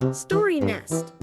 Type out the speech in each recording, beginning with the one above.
Story Nest.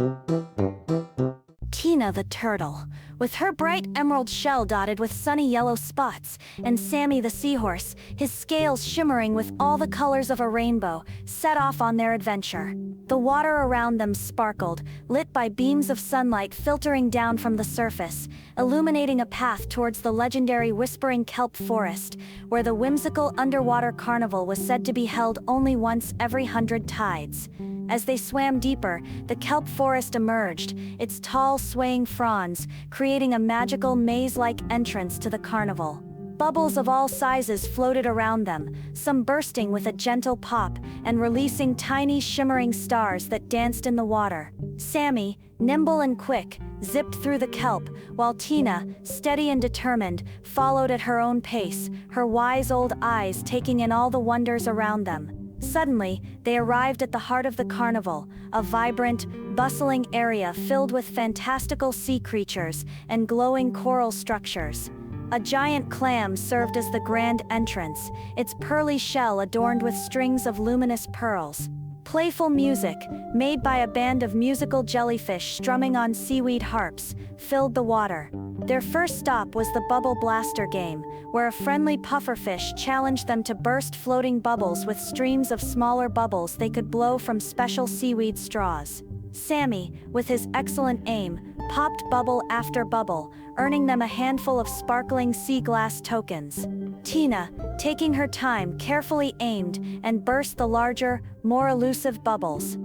Tina the turtle, with her bright emerald shell dotted with sunny yellow spots, and Sammy the seahorse, his scales shimmering with all the colors of a rainbow, set off on their adventure. The water around them sparkled, lit by beams of sunlight filtering down from the surface, illuminating a path towards the legendary Whispering Kelp Forest, where the whimsical underwater carnival was said to be held only once every 100 tides. As they swam deeper, the kelp forest emerged, its tall, swaying fronds creating a magical maze-like entrance to the carnival. Bubbles of all sizes floated around them, some bursting with a gentle pop and releasing tiny shimmering stars that danced in the water. Sammy, nimble and quick, zipped through the kelp, while Tina, steady and determined, followed at her own pace, her wise old eyes taking in all the wonders around them. Suddenly, they arrived at the heart of the carnival, a vibrant, bustling area filled with fantastical sea creatures and glowing coral structures. A giant clam served as the grand entrance, its pearly shell adorned with strings of luminous pearls. Playful music, made by a band of musical jellyfish strumming on seaweed harps, filled the water. Their first stop was the Bubble Blaster game, where a friendly pufferfish challenged them to burst floating bubbles with streams of smaller bubbles they could blow from special seaweed straws. Sammy, with his excellent aim, popped bubble after bubble, earning them a handful of sparkling sea glass tokens. Tina, taking her time, carefully aimed and burst the larger, more elusive bubbles.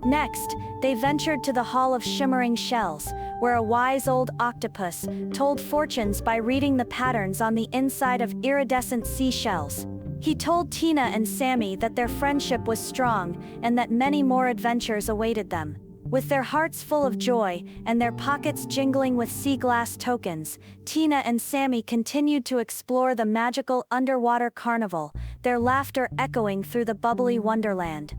Next, they ventured to the Hall of Shimmering Shells, where a wise old octopus told fortunes by reading the patterns on the inside of iridescent seashells. He told Tina and Sammy that their friendship was strong and that many more adventures awaited them. With their hearts full of joy and their pockets jingling with sea glass tokens, Tina and Sammy continued to explore the magical underwater carnival, their laughter echoing through the bubbly wonderland.